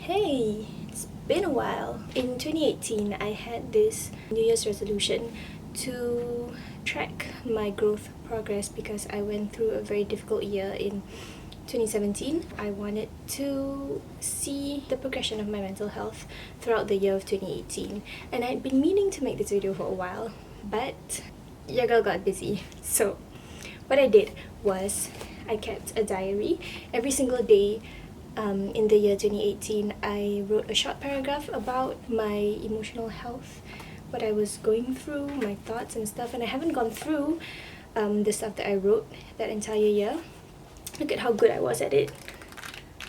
Hey, it's been a while. In 2018, I had this New Year's resolution to track my growth progress because I went through a very difficult year in 2017. I wanted to see the progression of my mental health throughout the year of 2018, and I'd been meaning to make this video for a while, but your girl got busy. So, what I did was I kept a diary every single day. In the year 2018, I wrote a short paragraph about my emotional health, what I was going through, my thoughts and stuff, and I haven't gone through the stuff that I wrote that entire year. Look at how good I was at it.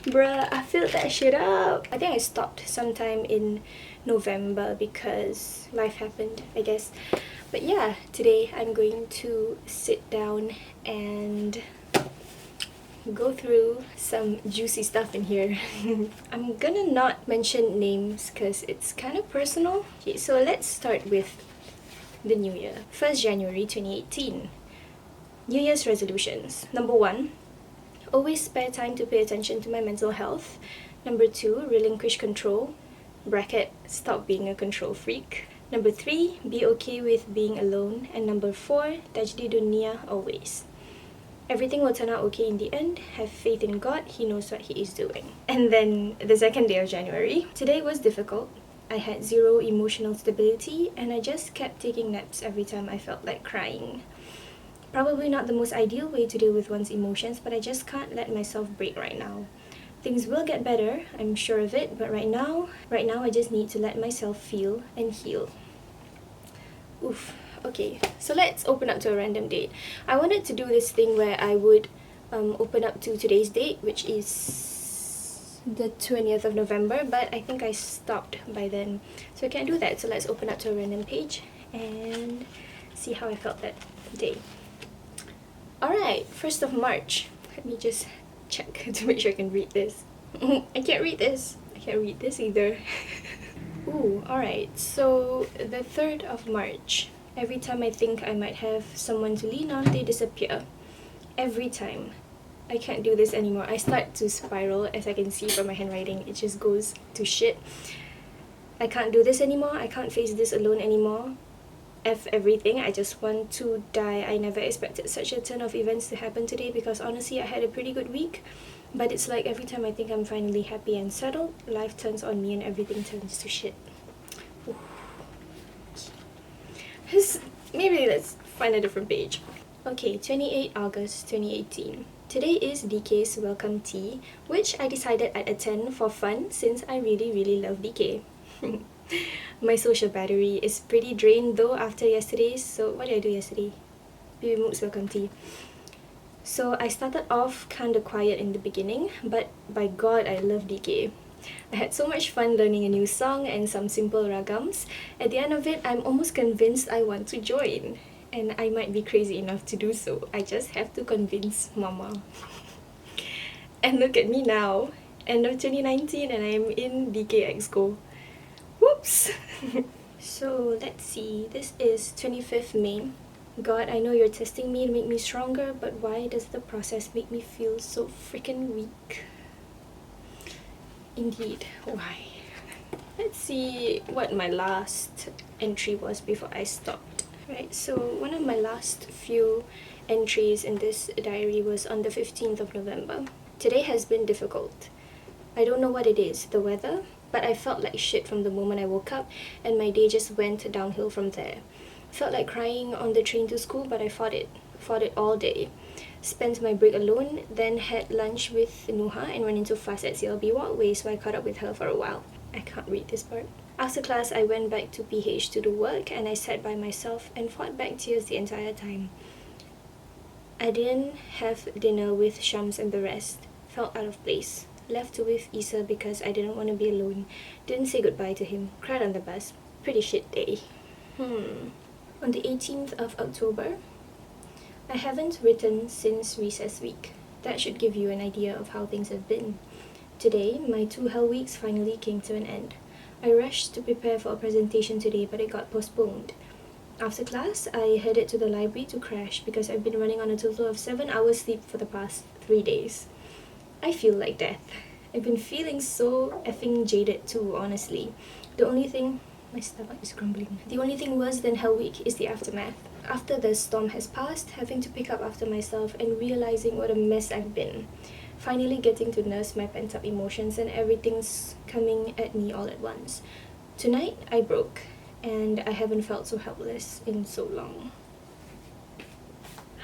Bruh, I filled that shit up. I think I stopped sometime in November because life happened, I guess. But yeah, today I'm going to sit down and go through some juicy stuff in here. I'm gonna not mention names because it's kind of personal. Okay, so let's start with the new year. 1st January 2018. New Year's resolutions. Number 1, always spare time to pay attention to my mental health. Number 2, relinquish control. Bracket, stop being a control freak. Number 3, be okay with being alone. And number 4, tajdi dunia always. Everything will turn out okay in the end. Have faith in God, He knows what He is doing. And then the 2nd day of January. Today was difficult. I had zero emotional stability and I just kept taking naps every time I felt like crying. Probably not the most ideal way to deal with one's emotions, but I just can't let myself break right now. Things will get better, I'm sure of it, but right now I just need to let myself feel and heal. Oof. Okay, so let's open up to a random date. I wanted to do this thing where I would open up to today's date, which is the 20th of November, but I think I stopped by then, so I can't do that. So let's open up to a random page and see how I felt that day. Alright, 1st of March. Let me just check to make sure I can read this. I can't read this. I can't read this either. Ooh, alright, so the 3rd of March. Every time I think I might have someone to lean on, they disappear. Every time. I can't do this anymore. I start to spiral, as I can see from my handwriting. It just goes to shit. I can't do this anymore. I can't face this alone anymore. F everything. I just want to die. I never expected such a turn of events to happen today because honestly I had a pretty good week. But it's like every time I think I'm finally happy and settled, life turns on me and everything turns to shit. Ooh. Maybe let's find a different page. Okay, 28 August 2018. Today is DK's welcome tea, which I decided I'd attend for fun since I really love DK. My social battery is pretty drained though after yesterday's, so what did I do yesterday? Baby Mook's welcome tea. So I started off kinda quiet in the beginning, but by God I love DK. I had so much fun learning a new song and some simple ragams. At the end of it, I'm almost convinced I want to join. And I might be crazy enough to do so. I just have to convince Mama. And look at me now. End of 2019 and I'm in DK Exco. Whoops! So let's see. This is 25th May. God, I know you're testing me to make me stronger, but why does the process make me feel so freaking weak? Indeed, why? Let's see what my last entry was before I stopped. Right, so one of my last few entries in this diary was on the 15th of November. Today has been difficult. I don't know what it is, the weather, but I felt like shit from the moment I woke up and my day just went downhill from there. Felt like crying on the train to school, but I fought it all day. Spent my break alone, then had lunch with Nuha and went into fast at CLB Walkway, so I caught up with her for a while. I can't read this part. After class, I went back to PH to do work and I sat by myself and fought back tears the entire time. I didn't have dinner with Shams and the rest. Felt out of place. Left with Issa because I didn't want to be alone. Didn't say goodbye to him. Cried on the bus. Pretty shit day. On the 18th of October, I haven't written since recess week. That should give you an idea of how things have been. Today, my 2 hell weeks finally came to an end. I rushed to prepare for a presentation today, but it got postponed. After class, I headed to the library to crash because I've been running on a total of 7 hours sleep for the past 3 days. I feel like death. I've been feeling so effing jaded too, honestly. The only thing... My stomach is grumbling. The only thing worse than Hell Week is the aftermath. After the storm has passed, having to pick up after myself and realizing what a mess I've been. Finally getting to nurse my pent-up emotions and everything's coming at me all at once. Tonight, I broke, and I haven't felt so helpless in so long.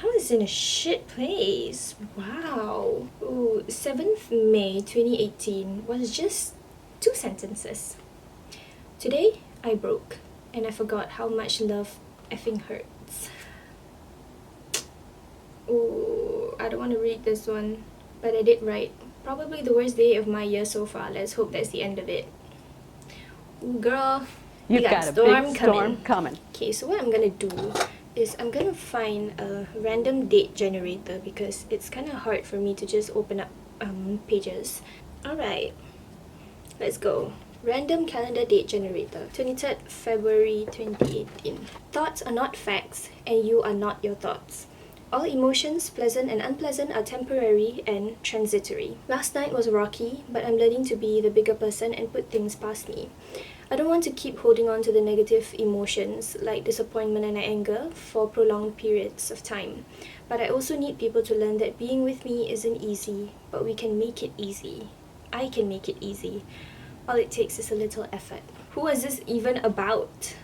I was in a shit place. Wow. Ooh, 7th May 2018 was just 2 sentences. Today, I broke, and I forgot how much love effing hurts. Ooh, I don't want to read this one, but I did write. Probably the worst day of my year so far. Let's hope that's the end of it. Ooh, girl, You've got a big storm coming. Okay, so what I'm gonna do is I'm gonna find a random date generator because it's kind of hard for me to just open up pages. Alright, let's go. Random calendar date generator, 23rd February 2018. Thoughts are not facts, and you are not your thoughts. All emotions, pleasant and unpleasant, are temporary and transitory. Last night was rocky, but I'm learning to be the bigger person and put things past me. I don't want to keep holding on to the negative emotions like disappointment and anger for prolonged periods of time. But I also need people to learn that being with me isn't easy, but we can make it easy. I can make it easy. All it takes is a little effort. Who was this even about?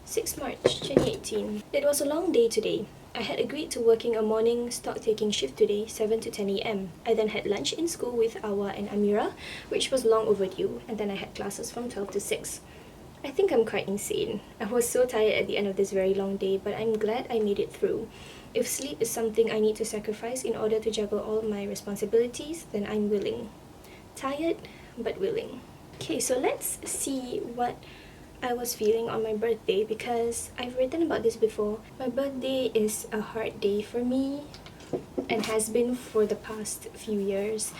6 March 2018. It was a long day today. I had agreed to working a morning stock-taking shift today, 7 to 10 a.m. I then had lunch in school with Awa and Amira, which was long overdue, and then I had classes from 12 to 6. I think I'm quite insane. I was so tired at the end of this very long day, but I'm glad I made it through. If sleep is something I need to sacrifice in order to juggle all my responsibilities, then I'm willing. Tired, but willing. Okay, so let's see what I was feeling on my birthday because I've written about this before. My birthday is a hard day for me and has been for the past few years.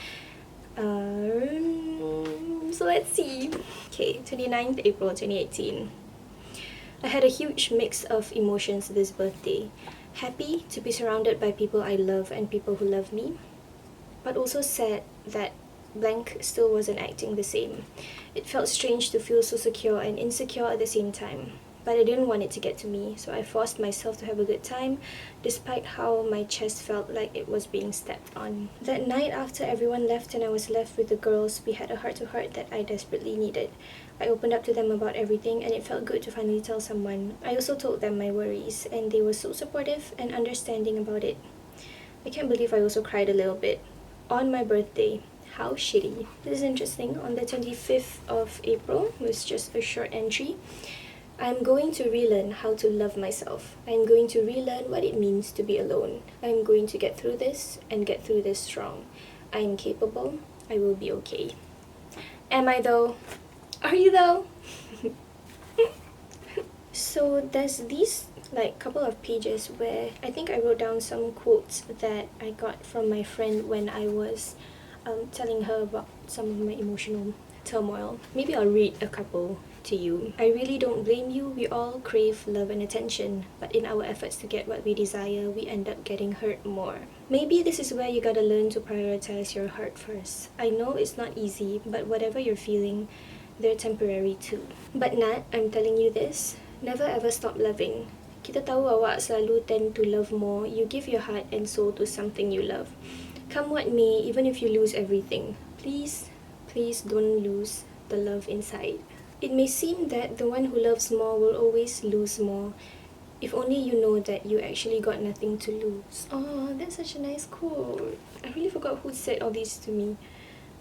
So let's see. Okay, 29th April 2018. I had a huge mix of emotions this birthday. Happy to be surrounded by people I love and people who love me, but also sad that blank still wasn't acting the same. It felt strange to feel so secure and insecure at the same time, but I didn't want it to get to me, so I forced myself to have a good time, despite how my chest felt like it was being stepped on. That night, after everyone left and I was left with the girls, we had a heart-to-heart that I desperately needed. I opened up to them about everything, and it felt good to finally tell someone. I also told them my worries, and they were so supportive and understanding about it. I can't believe I also cried a little bit. On my birthday. How shitty. This is interesting. On the 25th of April was just a short entry. I'm going to relearn how to love myself. I'm going to relearn what it means to be alone. I'm going to get through this and get through this strong. I am capable. I will be okay. Am I though? Are you though? So there's these couple of pages where I think I wrote down some quotes that I got from my friend when I was telling her about some of my emotional turmoil. Maybe I'll read a couple to you. I really don't blame you. We all crave love and attention, but in our efforts to get what we desire, we end up getting hurt more. Maybe this is where you gotta learn to prioritize your heart first. I know it's not easy, but whatever you're feeling, they're temporary too. But Nat, I'm telling you this, never ever stop loving. Kita tahu awak selalu tend to love more. You give your heart and soul to something you love. Come what may, even if you lose everything, please don't lose the love inside. It may seem that the one who loves more will always lose more. If only you know that you actually got nothing to lose. Oh, that's such a nice quote. I really forgot who said all these to me.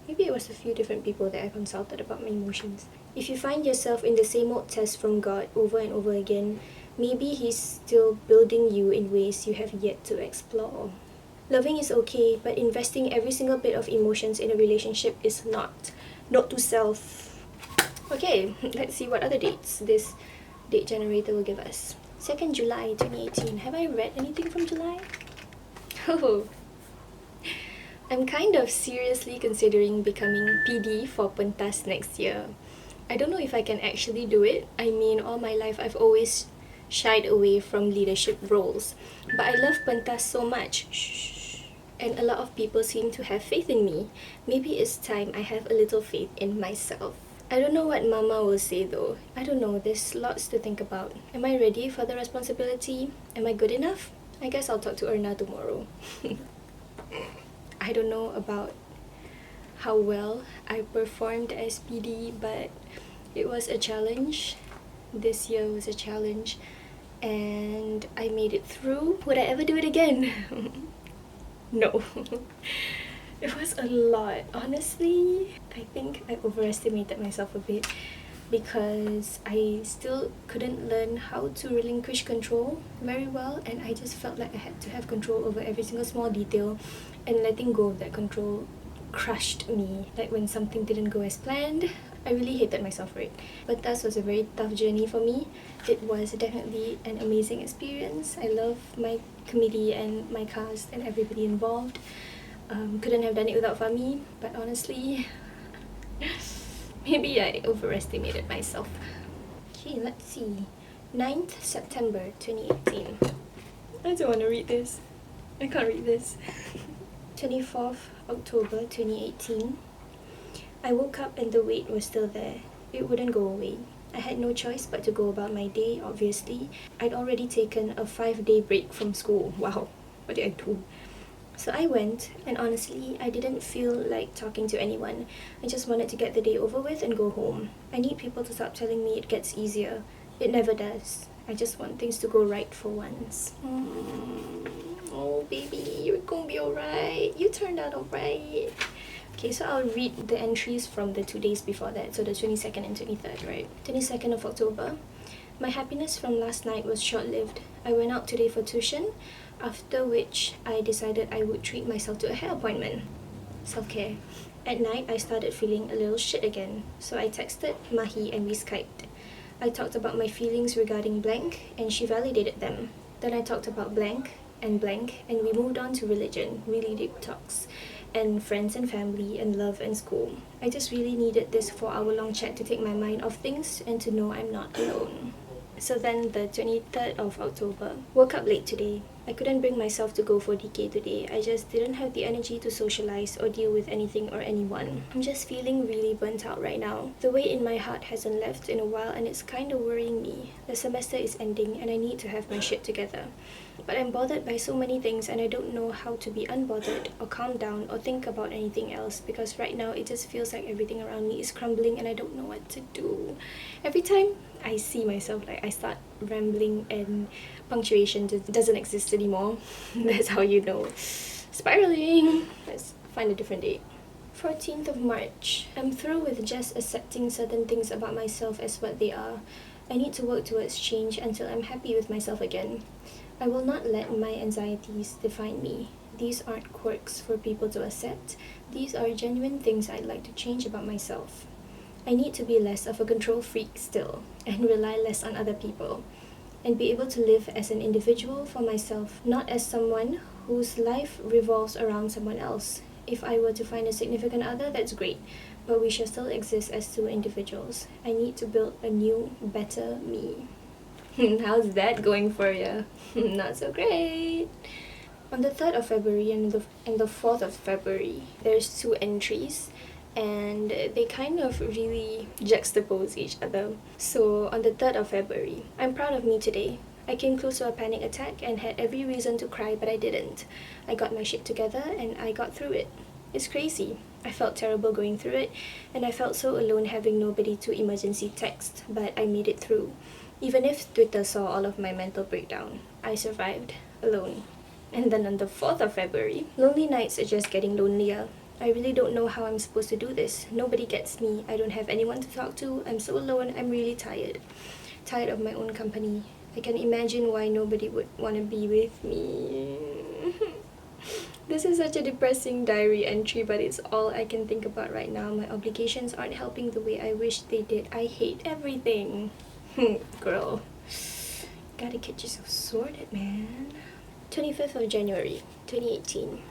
Maybe it was a few different people that I consulted about my emotions. If you find yourself in the same old test from God over and over again, maybe He's still building you in ways you have yet to explore. Loving is okay, but investing every single bit of emotions in a relationship is not. Note to self. Okay, let's see what other dates this date generator will give us. 2nd July 2018. Have I read anything from July? Oh. I'm kind of seriously considering becoming PD for pentas next year. I don't know if I can actually do it. I mean, all my life I've always shied away from leadership roles. But I love pentas so much. Shh. and a lot of people seem to have faith in me. Maybe it's time I have a little faith in myself. I don't know what Mama will say though. I don't know, there's lots to think about. Am I ready for the responsibility? Am I good enough? I guess I'll talk to Erna tomorrow. I don't know about how well I performed as PD, but it was a challenge. This year was a challenge, and I made it through. Would I ever do it again? No. It was a lot. Honestly, I think I overestimated myself a bit because I still couldn't learn how to relinquish control very well, and I just felt like I had to have control over every single small detail, and letting go of that control crushed me. Like when something didn't go as planned, I really hated myself for it. But that was a very tough journey for me. It was definitely an amazing experience. I love my committee and my cast and everybody involved. Couldn't have done it without Fahmi, but honestly, maybe I overestimated myself. Okay, let's see. 9th September 2018. I don't want to read this. I can't read this. 24th October 2018. I woke up and the weight was still there. It wouldn't go away. I had no choice but to go about my day, obviously. I'd already taken a 5-day break from school. Wow, what did I do? So I went, and honestly, I didn't feel like talking to anyone. I just wanted to get the day over with and go home. I need people to stop telling me it gets easier. It never does. I just want things to go right for once. Oh baby, you're gonna be alright. You turned out alright. Okay, so I'll read the entries from the 2 days before that, so the 22nd and 23rd, right? 22nd of October. My happiness from last night was short-lived. I went out today for tuition, after which I decided I would treat myself to a hair appointment. Self-care. At night, I started feeling a little shit again, so I texted Mahi and we Skyped. I talked about my feelings regarding blank, and she validated them. Then I talked about blank, and we moved on to religion, really deep talks, and friends and family, and love and school. I just really needed this 4-hour-long chat to take my mind off things and to know I'm not alone. So then the 23rd of October, woke up late today. I couldn't bring myself to go for DK today. I just didn't have the energy to socialize or deal with anything or anyone. I'm just feeling really burnt out right now. The weight in my heart hasn't left in a while and it's kind of worrying me. The semester is ending and I need to have my shit together. But I'm bothered by so many things and I don't know how to be unbothered or calm down or think about anything else because right now it just feels like everything around me is crumbling and I don't know what to do. Every time I see myself, like I start rambling and punctuation just doesn't exist anymore. That's how you know. Spiraling. Let's find a different date. 14th of March. I'm through with just accepting certain things about myself as what they are. I need to work towards change until I'm happy with myself again. I will not let my anxieties define me. These aren't quirks for people to accept. These are genuine things I'd like to change about myself. I need to be less of a control freak still, and rely less on other people, and be able to live as an individual for myself, not as someone whose life revolves around someone else. If I were to find a significant other, that's great, but we shall still exist as two individuals. I need to build a new, better me. How's that going for you? Not so great. On the 3rd of February and the 4th of February, there's 2 entries. And they kind of really juxtapose each other. So on the 3rd of February, I'm proud of me today. I came close to a panic attack and had every reason to cry, but I didn't. I got my shit together and I got through it. It's crazy. I felt terrible going through it, and I felt so alone having nobody to emergency text, but I made it through. Even if Twitter saw all of my mental breakdown, I survived, alone. And then on the 4th of February, lonely nights are just getting lonelier. I really don't know how I'm supposed to do this. Nobody gets me. I don't have anyone to talk to. I'm so alone. I'm really tired. Tired of my own company. I can imagine why nobody would want to be with me. This is such a depressing diary entry, but it's all I can think about right now. My obligations aren't helping the way I wish they did. I hate everything. Girl. Gotta get yourself sorted, man. 25th of January, 2018.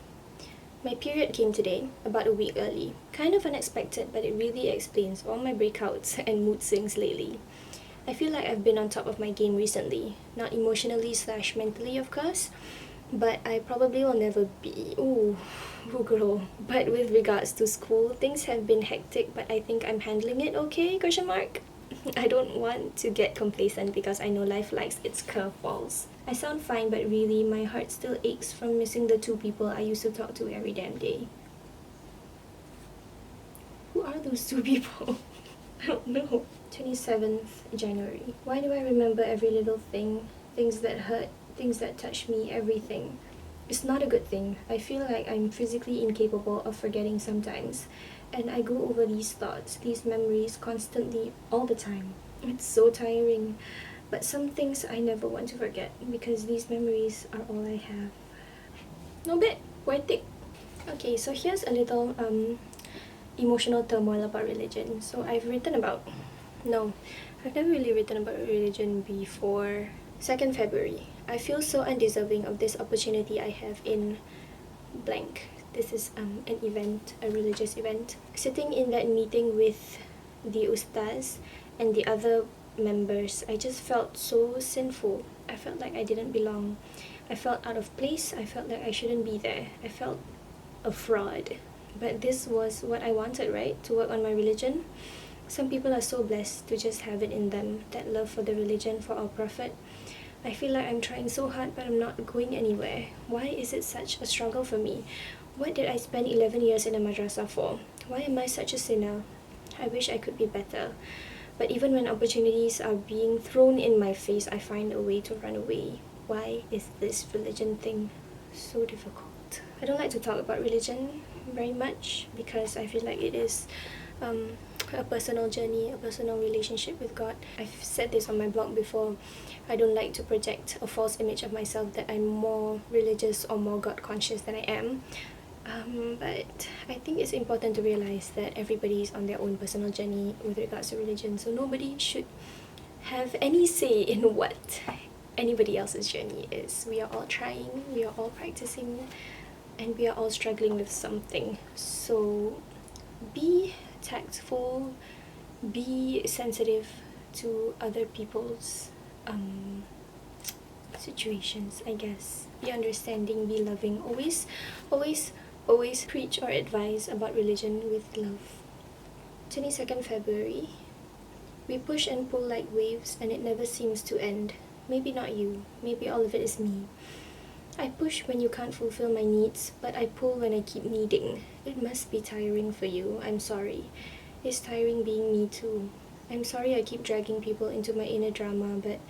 My period came today, about a week early. Kind of unexpected, but it really explains all my breakouts and mood swings lately. I feel like I've been on top of my game recently. Not emotionally/mentally, of course, but I probably will never be. Ooh, girl. But with regards to school, things have been hectic, but I think I'm handling it okay, question mark. I don't want to get complacent because I know life likes its curveballs. I sound fine, but really, my heart still aches from missing the two people I used to talk to every damn day. Who are those two people? I don't know. 27th January. Why do I remember every little thing? Things that hurt, things that touch me, everything. It's not a good thing. I feel like I'm physically incapable of forgetting sometimes. And I go over these thoughts, these memories constantly, all the time. It's so tiring. But some things I never want to forget because these memories are all I have. No bad. Poetic. Okay, so here's a little emotional turmoil about religion. So I've never really written about religion before 2nd February. I feel so undeserving of this opportunity I have in blank. This is an event, a religious event. Sitting in that meeting with the ustaz and the other members, I just felt so sinful. I felt like I didn't belong. I felt out of place. I felt like I shouldn't be there. I felt a fraud. But this was what I wanted, right? To work on my religion. Some people are so blessed to just have it in them, that love for the religion, for our Prophet. I feel like I'm trying so hard but I'm not going anywhere. Why is it such a struggle for me? What did I spend 11 years in a madrasah for? Why am I such a sinner? I wish I could be better. But even when opportunities are being thrown in my face, I find a way to run away. Why is this religion thing so difficult? I don't like to talk about religion very much because I feel like it is a personal journey, a personal relationship with God. I've said this on my blog before. I don't like to project a false image of myself that I'm more religious or more God conscious than I am. But I think it's important to realize that everybody is on their own personal journey with regards to religion, so nobody should have any say in what anybody else's journey is. We are all trying, we are all practicing, and we are all struggling with something. So be tactful, be sensitive to other people's situations, I guess. Be understanding, be loving. Always preach or advise about religion with love. 22nd February. We push and pull like waves and it never seems to end. Maybe not you, maybe all of it is me. I push when you can't fulfill my needs, but I pull when I keep needing. It must be tiring for you, I'm sorry. It's tiring being me too. I'm sorry I keep dragging people into my inner drama, but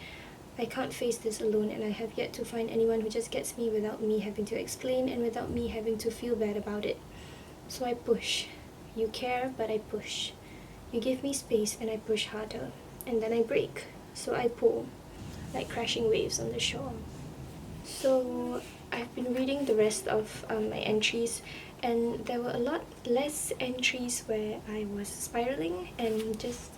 I can't face this alone and I have yet to find anyone who just gets me without me having to explain and without me having to feel bad about it. So I push. You care, but I push. You give me space and I push harder. And then I break. So I pull, like crashing waves on the shore. So I've been reading the rest of my entries and there were a lot less entries where I was spiraling and just,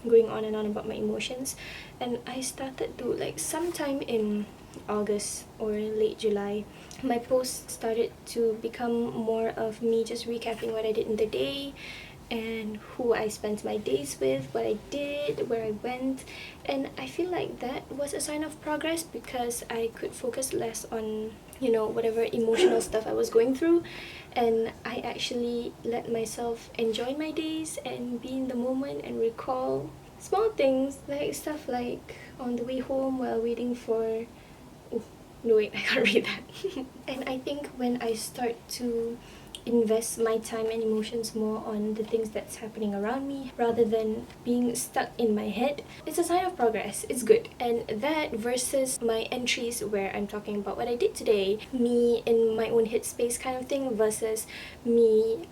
going on and on about my emotions. And I started to, sometime in August or late July, my posts started to become more of me just recapping what I did in the day and who I spent my days with, what I did, where I went. And I feel like that was a sign of progress because I could focus less on, whatever emotional stuff I was going through. And I actually let myself enjoy my days and be in the moment and recall small things, like stuff like on the way home while waiting for... Oh, no wait, I can't read that. And I think when I start to invest my time and emotions more on the things that's happening around me rather than being stuck in my head, it's a sign of progress. It's good. And that versus my entries where I'm talking about what I did today, me in my own headspace kind of thing, versus me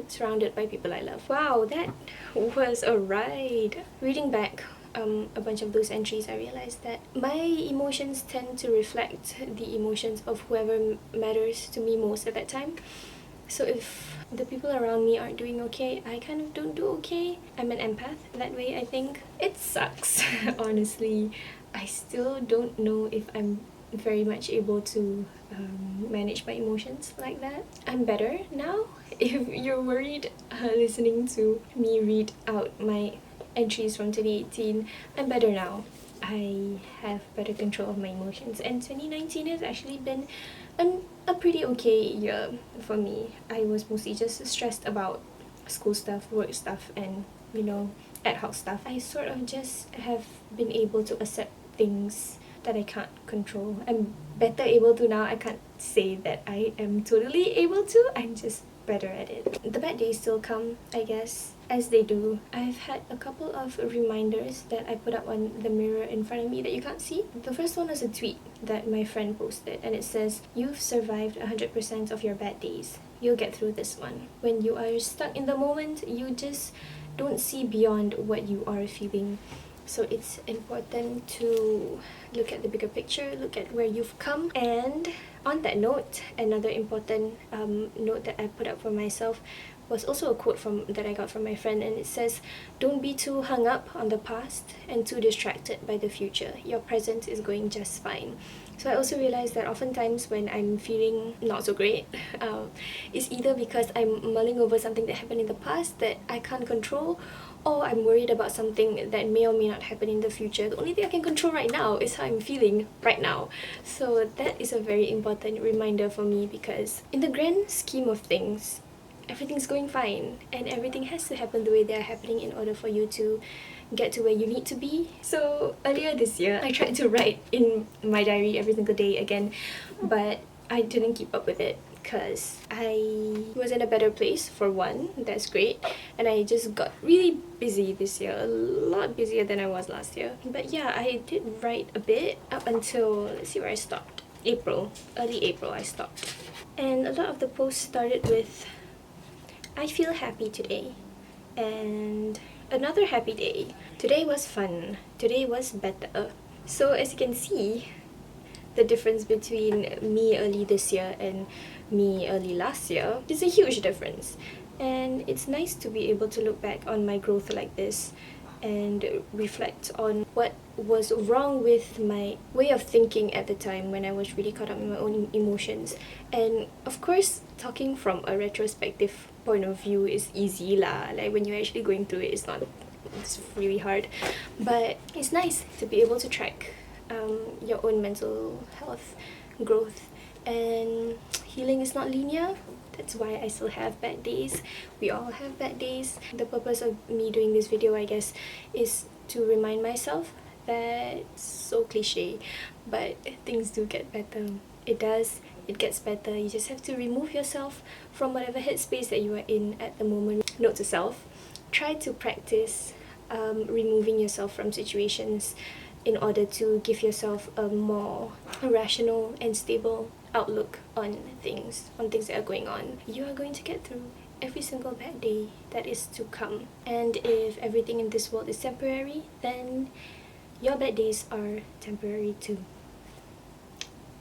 surrounded by people I love. Wow, that was a ride. Reading back a bunch of those entries, I realized that my emotions tend to reflect the emotions of whoever matters to me most at that time. So if the people around me aren't doing okay, I kind of don't do okay. I'm an empath that way, I think. It sucks, honestly. I still don't know if I'm very much able to manage my emotions like that. I'm better now. If you're worried listening to me read out my entries from 2018, I'm better now. I have better control of my emotions, and 2019 has actually been a pretty okay year for me. I was mostly just stressed about school stuff, work stuff, and ad hoc stuff. I sort of just have been able to accept things that I can't control. I'm better able to now. I can't say that I am totally able to. I'm just better at it. The bad days still come, I guess, as they do. I've had a couple of reminders that I put up on the mirror in front of me that you can't see. The first one is a tweet that my friend posted, and it says, "You've survived 100% of your bad days. You'll get through this one." When you are stuck in the moment, you just don't see beyond what you are feeling. So it's important to look at the bigger picture, look at where you've come. And on that note, another important note that I put up for myself was also a quote that I got from my friend, and it says, "Don't be too hung up on the past and too distracted by the future. Your present is going just fine." So I also realized that oftentimes when I'm feeling not so great, it's either because I'm mulling over something that happened in the past that I can't control, or I'm worried about something that may or may not happen in the future. The only thing I can control right now is how I'm feeling right now. So that is a very important reminder for me, because in the grand scheme of things, everything's going fine, and everything has to happen the way they are happening in order for you to get to where you need to be. So earlier this year, I tried to write in my diary every single day again, but I didn't keep up with it because I was in a better place, for one. That's great. And I just got really busy this year, a lot busier than I was last year. But yeah, I did write a bit up until, let's see where I stopped. Early April I stopped. And a lot of the posts started with, "I feel happy today," and "Another happy day. Today was fun. Today was better." So as you can see, the difference between me early this year and me early last year is a huge difference. And it's nice to be able to look back on my growth like this and reflect on what was wrong with my way of thinking at the time when I was really caught up in my own emotions. And of course, talking from a retrospective point of view is easy lah. Like when you're actually going through it, it's really hard. But it's nice to be able to track your own mental health growth. And healing is not linear. That's why I still have bad days. We all have bad days. The purpose of me doing this video, I guess, is to remind myself that it's so cliche, but things do get better. It does. It gets better. You just have to remove yourself from whatever headspace that you are in at the moment. Note to self, try to practice removing yourself from situations in order to give yourself a more rational and stable outlook on things that are going on. You are going to get through every single bad day that is to come. And if everything in this world is temporary, then your bad days are temporary too.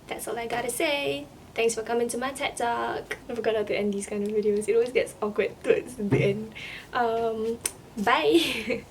That's all I gotta say. Thanks for coming to my TED Talk. I forgot how to end these kind of videos. It always gets awkward towards the end. Bye!